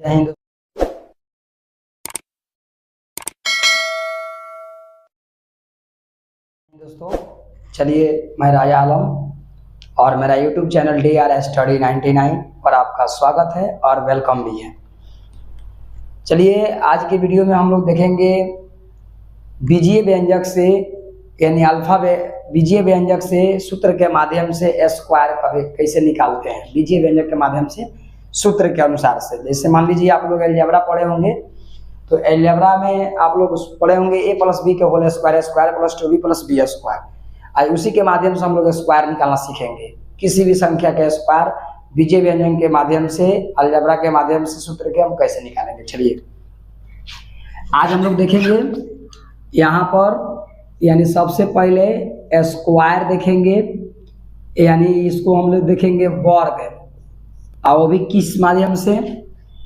हिंद दोस्तों, चलिए मैं राजा आलम और मेरा YouTube चैनल DR स्टडी 99 पर आपका स्वागत है और वेलकम भी है। चलिए आज की वीडियो में हम लोग देखेंगे बीजीय व्यंजक से यानी बीजीय व्यंजक से सूत्र के माध्यम से स्क्वायर कैसे निकालते हैं। बीजीय व्यंजक के माध्यम से सूत्र के अनुसार से, जैसे मान लीजिए आप लोग अलजेब्रा पढ़े होंगे तो अलजेब्रा में आप लोग पढ़े होंगे a प्लस बी के whole square, square plus 2b plus B square. आज उसी के माध्यम से हम लोग स्क्वायर निकालना सीखेंगे। किसी भी संख्या के स्क्वायर बीजीय व्यंजक के माध्यम से, अलजेब्रा के माध्यम से सूत्र के हम कैसे निकालेंगे। चलिए आज हम लोग देखेंगे यहाँ पर, यानी सबसे पहले स्क्वायर देखेंगे, यानी इसको हम लोग देखेंगे वर्ग, और वो भी किस माध्यम से,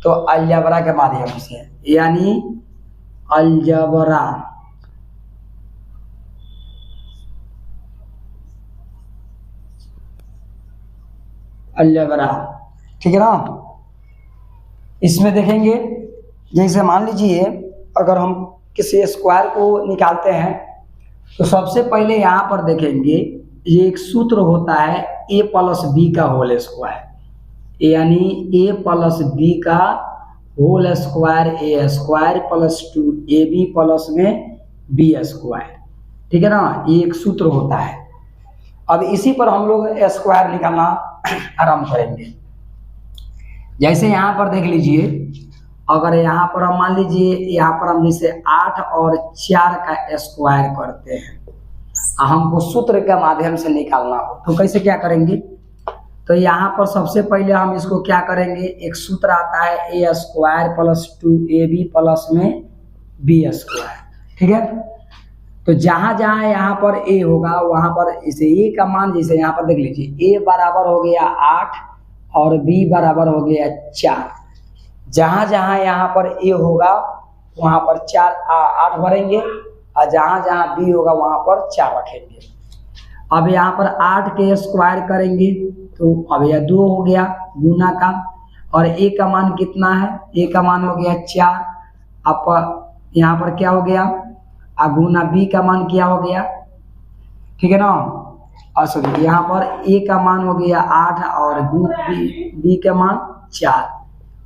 तो अलजेब्रा के माध्यम से, यानी अलजेब्रा। अलजेब्रा ठीक है ना। इसमें देखेंगे जैसे मान लीजिए अगर हम किसी स्क्वायर को निकालते हैं तो सबसे पहले यहाँ पर देखेंगे ये एक सूत्र होता है a प्लस बी का होल स्क्वायर, यानी a प्लस बी का whole square, a square plus 2ab plus में b स्क्वायर, ठीक है ना। ये एक सूत्र होता है। अब इसी पर हम लोग स्क्वायर निकालना आरंभ करेंगे। जैसे यहाँ पर देख लीजिए, अगर यहाँ पर हम मान लीजिए यहाँ पर हम जैसे 8 और 4 का स्क्वायर करते हैं, हमको सूत्र के माध्यम से निकालना हो तो कैसे क्या करेंगे। तो यहाँ पर सबसे पहले हम इसको क्या करेंगे, एक सूत्र आता है a square plus 2ab plus में b स्क्वायर, ठीक है। तो जहाँ जहाँ यहाँ पर a होगा वहाँ पर इसे a का मान, जैसे यहाँ पर देख लीजिए a बराबर हो गया 8 और b बराबर हो गया 4। जहाँ जहाँ यहाँ पर a होगा वहाँ पर 8 भरेंगे, और जहाँ जहाँ b होगा वहाँ पर 4 रखेंगे। अब यहाँ पर 8 के स्क्वायर करेंगे तो अब यह 2 हो गया गुना का, और a का मान कितना है, a का मान हो गया 4। अब यहाँ पर क्या हो गया, गुना b का मान क्या हो गया, ठीक है ना। और सॉरी यहाँ पर a का मान हो गया 8 और b का मान 4,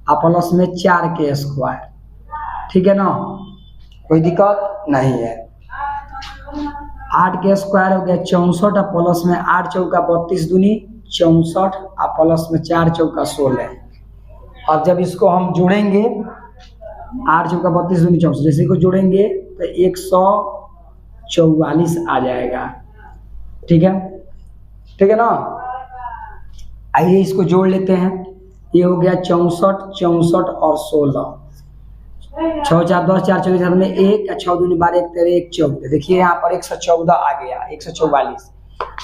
और प्लस में 4 के स्क्वायर, ठीक है ना, कोई दिक्कत नहीं है। 8 के स्क्वायर हो गया 64, और प्लस में 8 चौका 32 दूनी 64, और प्लस में 4 चौका 16। अब जब इसको हम जोड़ेंगे 8 चौका 32 दूनी 64, जैसे को जोड़ेंगे तो 144 आ जाएगा, ठीक है ना। आइए इसको जोड़ लेते हैं। ये हो गया 64, 64 और 16, 6 4 10 4 24 में 1, 6 दूनी 12 1 13 1 14। देखिए यहाँ पर 114 आ गया, 144।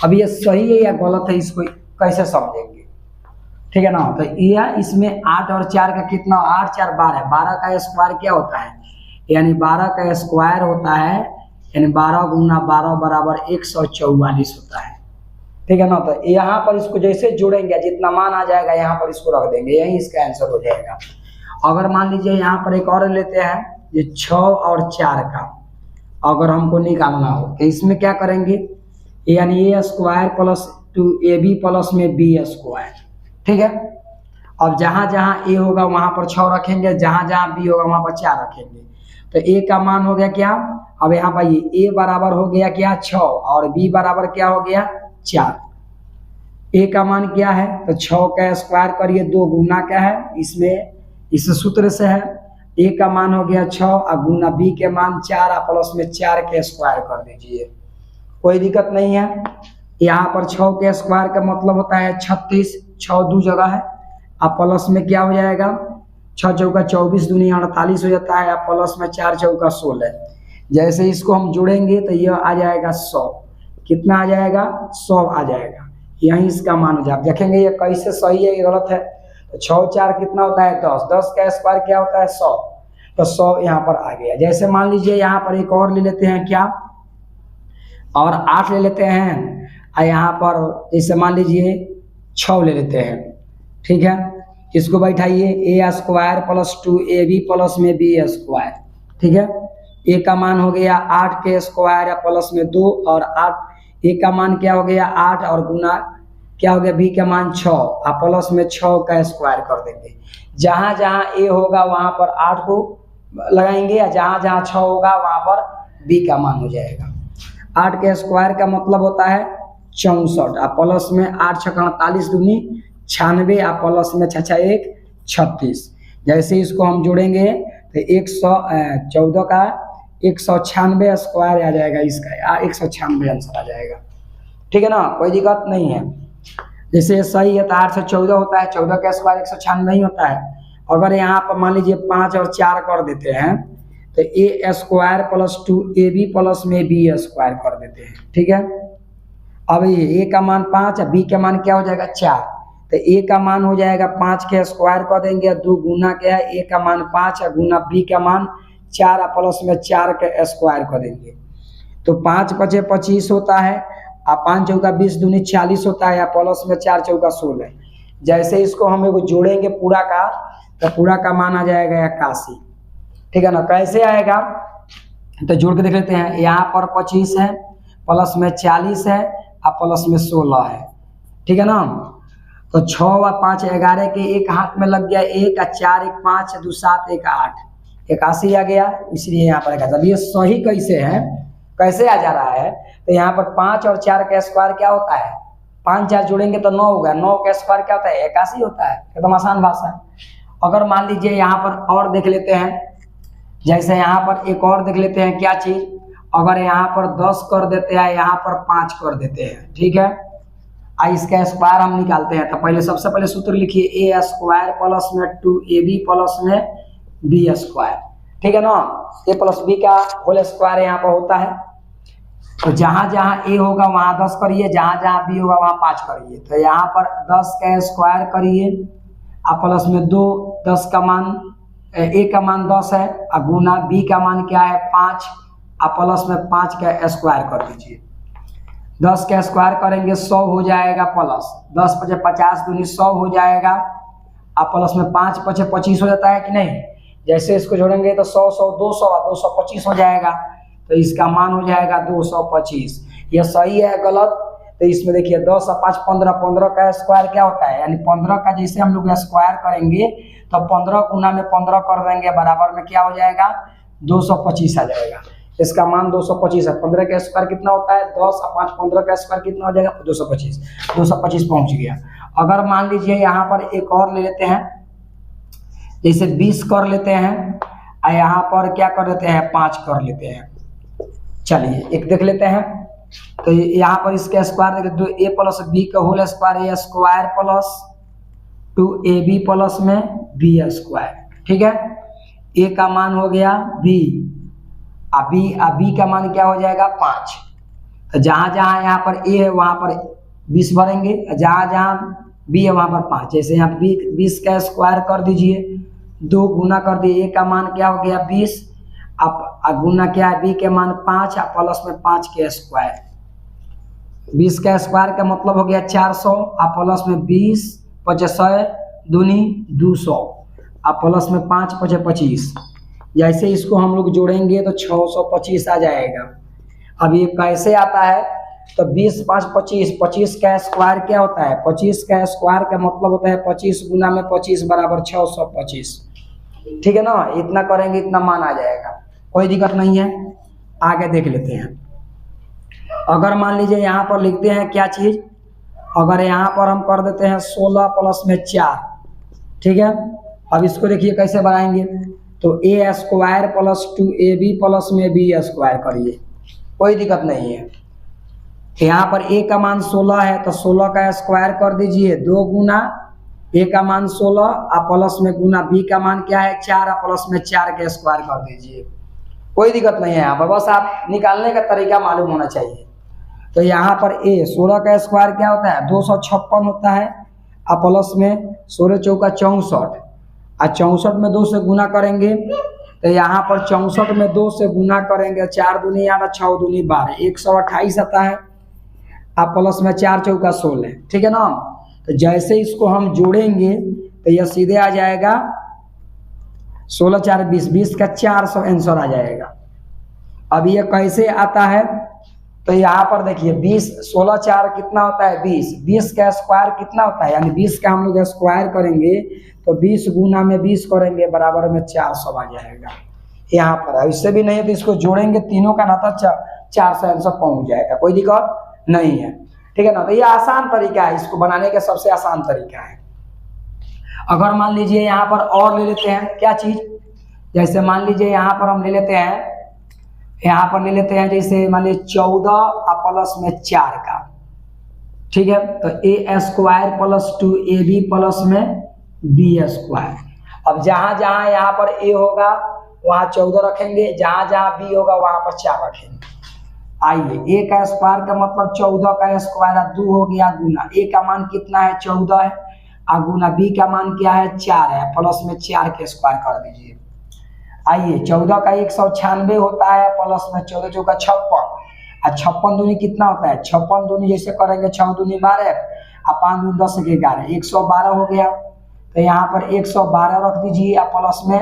अब ये सही है या गलत है इसको कैसे समझेंगे, ठीक है ना। तो यह इसमें 8 और 4 का कितना, 8 4 12, 12 का स्क्वायर क्या होता है, यानी 12 का स्क्वायर होता है, यानी 12 गुना 12 बराबर 144 होता है, ठीक है ना। तो यहाँ पर इसको जैसे जोड़ेंगे जितना मान आ जाएगा यहाँ पर इसको रख देंगे, यही इसका आंसर हो जाएगा। अगर मान लीजिए यहाँ पर एक और लेते हैं, ये 6 और 4 का अगर हमको निकालना हो तो इसमें क्या करेंगे, यानी a square plus 2ab plus में b स्क्वायर, ठीक है। अब जहाँ जहाँ a होगा वहाँ पर 6 रखेंगे, जहाँ जहाँ b होगा वहाँ पर 4 रखेंगे। तो a का मान हो गया क्या, अब यहाँ पर ये a बराबर हो गया क्या 6, और b बराबर क्या हो गया 4। a का मान क्या है, तो 6 का स्क्वायर करिए 2 गुना का है, इसमें इस सूत्र से है। a का मान हो गया 6 और गुना b के मान 4, और प्लस में 4 के स्क्वायर कर दीजिए, कोई दिक्कत नहीं है। यहाँ पर 6 के स्क्वायर का मतलब होता है 36, 6 दो जगह है, और प्लस में क्या हो जाएगा 6 चौका 24 दूनी 48 हो जाता है, और प्लस में 4 चौका 16। जैसे इसको हम जोड़ेंगे तो यह आ जाएगा 100, कितना आ जाएगा 100 आ जाएगा, यही इसका मान हो जाए। देखेंगे ये कैसे सही है ये गलत है। तो 6 4 कितना होता है 10, 10 का स्क्वायर क्या होता है 100, तो 100 यहाँ पर आ गया। जैसे मान लीजिए यहाँ पर एक और ले लेते हैं क्या, और 8 ले लेते हैं, और यहाँ पर जैसे मान लीजिए 6 ले लेते हैं, ठीक है। इसको बैठाइए ए स्क्वायर प्लस 2ab प्लस में बी स्क्वायर, ठीक है। ए का मान हो गया 8 के स्क्वायर या प्लस में 2 और 8, ए का मान क्या हो गया 8 और गुना क्या हो गया बी का मान 6 और प्लस में 6 का स्क्वायर कर देंगे। जहां जहां ए होगा वहां पर 8 को लगाएंगे या जहां जहां 6 होगा वहां पर बी का मान हो जाएगा। 8 के स्क्वायर का मतलब होता है 64 और प्लस में 8 6 48 दूनी 96 और प्लस में 6 6 1 36। जैसे इसको हम जोड़ेंगे तो 114 का 196 स्क्वायर आ जाएगा, इसका 196 आंसर आ जाएगा, ठीक है ना, कोई दिक्कत नहीं है। जैसे सही है तो 8 से 14 होता है, 14 का स्क्वायर 196 ही होता है। अगर यहाँ पर मान लीजिए 5 और 4 कर देते हैं तो ए स्क्वायर प्लस 2ab प्लस में बी स्क्वायर कर देते हैं, ठीक है। अब ये ए का मान 5 और बी का मान क्या हो जाएगा 4, तो ए का मान हो जाएगा 5 के स्क्वायर कर देंगे, 2 गुना क्या है ए का मान 5 और गुना बी का मान 4 और प्लस में 4 के स्क्वायर कर देंगे। तो 5 पचे 25 होता है और 5 चौका 20 दूनी 40 होता है या प्लस में 4 चौका 16। जैसे इसको हम एगो जोड़ेंगे पूरा का तो पूरा का मान आ जाएगा 81, ठीक है ना। कैसे आएगा तो जोड़ के देख लेते हैं। यहाँ पर 25 है प्लस में 40 है और प्लस में 16 है, ठीक है ना। तो 6 और 5 11 के एक हाथ में लग गया 1 और 4 1 5 2 7 1 8 81 आ गया, इसलिए यहाँ पर जब ये सही कैसे है कैसे आ जा रहा है तो यहाँ पर 5 और 4 का स्क्वायर क्या होता है 5 4 जोड़ेंगे तो 9 होगा, 9 का स्क्वायर क्या होता है 81 होता है, एकदम आसान भाषा है। अगर मान लीजिए यहाँ पर और देख लेते हैं, जैसे यहाँ पर एक और देख लेते हैं क्या चीज, अगर यहाँ पर 10 कर देते हैं यहाँ पर 5 कर देते हैं, ठीक है। इसका स्क्वायर हम निकालते हैं तो पहले सबसे पहले सूत्र लिखिए ए स्क्वायर प्लस में 2ab प्लस में बी स्क्वायर, ठीक है ना। ए प्लस बी का होल स्क्वायर यहाँ पर होता है। तो जहां जहां ए होगा वहां 10 करिए, जहां जहां बी होगा वहां 5 करिए। तो यहाँ पर 10 का स्क्वायर करिए और प्लस में 2, 10 का मान ए का मान 10 है और गुना बी का मान क्या है 5 और प्लस में 5 का स्क्वायर कर दीजिए। 10 का स्क्वायर करेंगे 100 हो जाएगा, प्लस 10 पचे 50 दूनी 100 हो जाएगा और प्लस में 5 पचे 25 हो जाता है कि नहीं। जैसे इसको जोड़ेंगे तो 100 100 200 और 225 हो जाएगा, तो इसका मान हो जाएगा 225। यह सही है गलत तो इसमें देखिए 10 और 5 15, 15 का स्क्वायर क्या होता है यानी 15 का जैसे हम लोग स्क्वायर करेंगे तो 15 गुना में 15 कर देंगे बराबर में क्या हो जाएगा 225 आ जाएगा। इसका मान 225 है। 15 का स्क्वायर कितना होता है 10 और 5 15 का स्क्वायर कितना हो जाएगा 225, 225 पहुंच गया। अगर मान लीजिए यहाँ पर एक और ले लेते हैं, जैसे 20 कर लेते हैं और यहाँ पर क्या कर लेते हैं 5 कर लेते हैं। चलिए एक देख लेते हैं, तो यहाँ पर इसके स्क्वायर देख तो ए प्लस बी का होल स्क्वायर ए स्क्वायर प्लस 2ab प्लस में बी स्क्वायर, ठीक है। ए का मान हो गया बी, बी का मान क्या हो जाएगा 5। तो जहां जहां यहाँ पर ए है वहां पर 20 भरेंगे, जहां जहां बी है वहां पर 5। जैसे यहाँ 20 का स्क्वायर कर दीजिए, 2 गुना कर दिए, ए का मान क्या हो गया 20 अब गुना क्या है बी के मान 5 प्लस में 5 के स्क्वायर। 20 का स्क्वायर का मतलब हो गया 400 प्लस में 20 55 दूनी 200 प्लस में 5 55 25। जैसे इसको हम लोग जोड़ेंगे तो 625 आ जाएगा। अब ये कैसे आता है तो 20 5 25, 25 का स्क्वायर क्या होता है 25 का स्क्वायर का मतलब होता है 25 गुना में 25 बराबर 625, ठीक है ना। इतना करेंगे इतना मान आ जाएगा, कोई दिक्कत नहीं है। आगे देख लेते हैं। अगर मान लीजिए यहाँ पर लिखते हैं क्या चीज, अगर यहाँ पर हम कर देते हैं 16 प्लस में 4, ठीक है। अब इसको देखिए कैसे बनाएंगे, तो ए स्क्वायर प्लस 2ab प्लस में बी स्क्वायर करिए, कोई दिक्कत नहीं है। यहाँ पर ए का मान 16 है तो 16 का स्क्वायर कर दीजिए, 2 गुना ए का मान 16 प्लस में गुना बी का मान क्या है 4 प्लस में 4 के स्क्वायर कर दीजिए, कोई दिक्कत नहीं है। यहाँ पर बस आप निकालने का तरीका मालूम होना चाहिए। तो यहाँ पर ए 16 का स्क्वायर क्या होता है 256 होता है प्लस में 16 चौका 64 64 में 2 से गुना करेंगे तो यहाँ पर 64 में 2 से गुना करेंगे 4 दूनी 8 6 दूनी 12 128 आता है प्लस में 4 चौका 16, ठीक है ना। तो जैसे इसको हम जोड़ेंगे तो यह सीधे आ जाएगा 16 4 20, 20 का 400 आंसर आ जाएगा। अब ये कैसे आता है, तो यहाँ पर देखिए 20 16 4 कितना होता है 20, 20 का स्क्वायर कितना होता है, यानी 20 का हम लोग स्क्वायर करेंगे तो 20 गुना में 20 करेंगे बराबर में 400 आ जाएगा। यहाँ पर इससे भी नहीं है तो इसको जोड़ेंगे तीनों का ना, तो 400 आंसर पहुंच जाएगा, कोई दिक्कत नहीं है, ठीक है ना। तो ये आसान तरीका है, इसको बनाने का सबसे आसान तरीका है। अगर मान लीजिए यहाँ पर और ले लेते हैं क्या चीज, जैसे मान लीजिए यहाँ पर हम ले लेते हैं, यहाँ पर ले लेते हैं जैसे मान लीजिए 14 प्लस में 4 का, ठीक है, तो ए स्क्वायर प्लस 2ab प्लस में बी स्क्वायर। अब जहां जहां यहाँ पर ए होगा वहां 14 रखेंगे, जहां जहां बी होगा वहां पर 4 रखेंगे। आइए, ए का स्क्वायर का मतलब 14 का स्क्वायर 2 हो गया, गुना ए का मान कितना है 14 है, और गुना बी का मान क्या है 4 है, प्लस में 4 के स्क्वायर कर दीजिए। आइए, 14 का 196 होता है, प्लस में 14 चौका 56, और 56 दूनी कितना होता है, 56 दूनी जैसे करेंगे 6 दूनी 12 और 5 दूनी 10 के 11, 112 हो गया। तो यहाँ पर 112 रख दीजिए, और प्लस में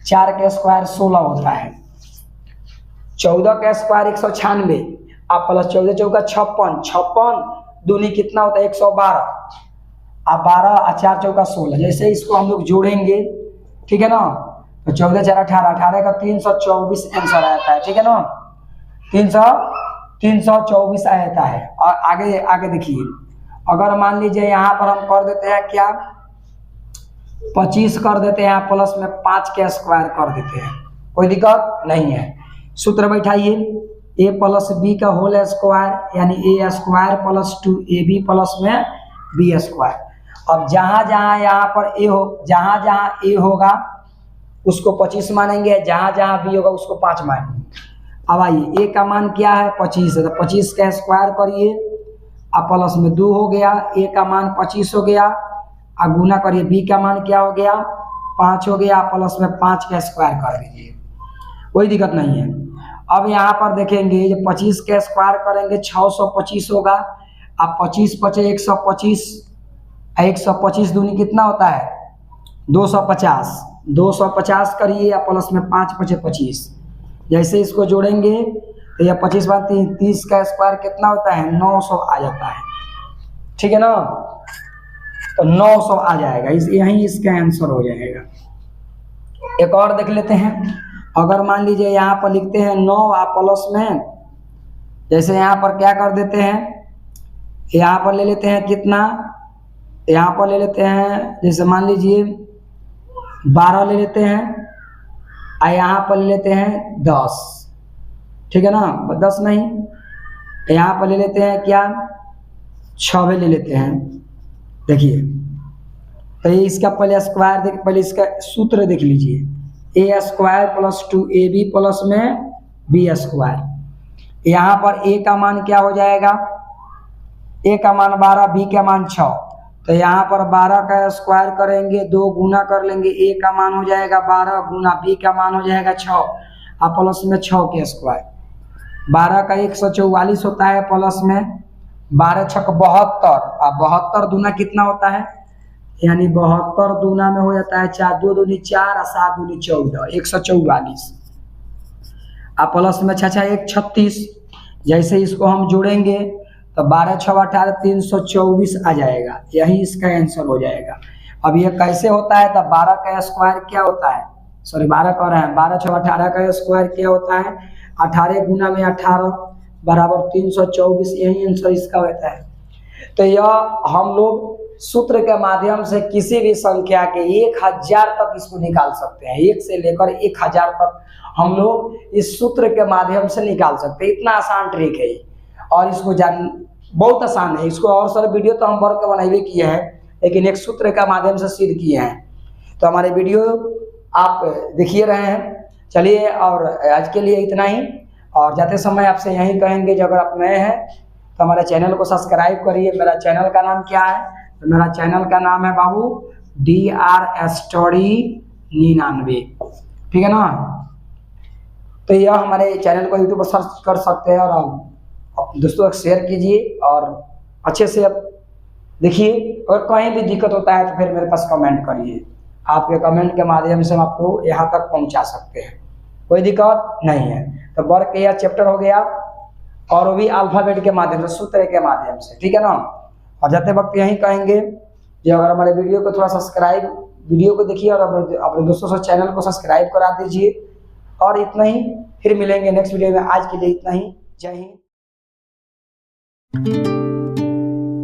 4 के स्क्वायर 16 होता है, 14 का स्क्वायर 196 और प्लस 14 चौका 56, 56 दूनी कितना होता है 112, और 12 और 4 चौका 16। जैसे इसको हम लोग जोड़ेंगे, ठीक है ना, तो 14 4 18, 18 का 324 आंसर आता है, ठीक है ना, 324 आता है। और आगे आगे देखिए, अगर मान लीजिए यहाँ पर हम कर देते हैं क्या 25 कर देते हैं, प्लस में 5 के स्क्वायर कर देते हैं, कोई दिक्कत नहीं है। सूत्र बैठाइए, ए प्लस बी का होल स्क्वायर यानी ए स्क्वायर प्लस 2ab प्लस में बी स्क्वायर। अब जहां जहां यहाँ पर ए हो, जहां जहां ए होगा उसको 25 मानेंगे, जहां जहां बी होगा उसको 5 मानेंगे। अब आइए, ए का मान क्या है 25 है, तो 25 का स्क्वायर करिए, और प्लस में 2 हो गया, ए का मान 25 हो गया, और गुना करिए, बी का मान क्या हो गया 5 हो गया, प्लस में 5 का स्क्वायर कर दीजिए, कोई दिक्कत नहीं है। अब यहाँ पर देखेंगे, जब 25 का स्क्वायर करेंगे 625 होगा, अब 25 पचे 125, 125 दूनी कितना होता है 250, 250 करिए, या प्लस में 5 पचे 25। जैसे इसको जोड़ेंगे तो यह 25 बार 30 का स्क्वायर कितना होता है 900 आ जाता है, ठीक है ना, तो 900 आ जाएगा, यही इसका आंसर हो जाएगा। एक और देख लेते हैं, अगर मान लीजिए यहाँ पर लिखते हैं 9 आप प्लस में, जैसे यहाँ पर क्या कर देते हैं, यहाँ पर ले लेते हैं कितना, यहाँ पर ले लेते हैं जैसे मान लीजिए 12 ले लेते हैं, और यहाँ पर ले लेते हैं 10, ठीक है ना, 10 नहीं, यहाँ पर ले लेते हैं क्या 6 ले लेते हैं। देखिए, तो ये इसका पहले स्क्वायर देख, पहले इसका सूत्र देख लीजिए, ए स्क्वायर प्लस 2ab प्लस में बी स्क्वायर। यहाँ पर ए का मान क्या हो जाएगा, ए का मान 12, बी का मान 6, तो यहाँ पर 12 का स्क्वायर करेंगे, 2 गुना कर लेंगे, ए का मान हो जाएगा 12 गुना बी का मान हो जाएगा 6, और प्लस में 6 के स्क्वायर। 12 का 144 होता है, प्लस में 12 6 72, और 72 दूना कितना होता है, यानी 72 दूना में हो जाता है 4 2 दूनी 4 और 7 दूनी 14, 144, और प्लस में 6 6 1 36। जैसे इसको हम जोड़ेंगे तो 12 6 18 324 आ जाएगा, यही इसका आंसर हो जाएगा। अब ये कैसे होता है, तो 12 का स्क्वायर क्या होता है, सॉरी 12 कह रहे हैं, 12 6 18 का स्क्वायर क्या होता है 18 गुना में 18 बराबर 324, यही आंसर इसका होता है। तो यह हम लोग सूत्र के माध्यम से किसी भी संख्या के 1000 तक इसको निकाल सकते हैं, 1 से लेकर 1000 तक हम लोग इस सूत्र के माध्यम से निकाल सकते हैं। इतना आसान ट्रिक है और इसको जान बहुत आसान है। इसको और सारे वीडियो तो हम वर्क बनाए किए हैं, लेकिन एक सूत्र के माध्यम से सिद्ध किए हैं। तो हमारे वीडियो आप देखिए रहे हैं। चलिए, और आज के लिए इतना ही, और जाते समय आपसे यही कहेंगे कि अगर आप नए हैं तो हमारे चैनल को सब्सक्राइब करिए। मेरा चैनल का नाम क्या है, तो मेरा चैनल का नाम है बाबू DR स्टडी 99, ठीक है ना। तो यह हमारे चैनल को यूट्यूब पर सर्च कर सकते हैं, और दोस्तों शेयर कीजिए और अच्छे से देखिए अगर कहीं भी दिक्कत होता है तो फिर मेरे पास कमेंट करिए, आपके कमेंट के माध्यम से हम आपको यहाँ तक पहुँचा सकते हैं, कोई दिक्कत नहीं है। तो वर्क का यह चैप्टर हो गया, और वो भी अल्फ़ाबेट के माध्यम से, सूत्र के माध्यम से, ठीक है ना। और जाते वक्त यही कहेंगे कि अगर हमारे वीडियो को थोड़ा सब्सक्राइब, वीडियो को देखिए और अपने दोस्तों से चैनल को सब्सक्राइब करा दीजिए। और इतना ही, फिर मिलेंगे नेक्स्ट वीडियो में। आज के लिए इतना ही। जय हिंद।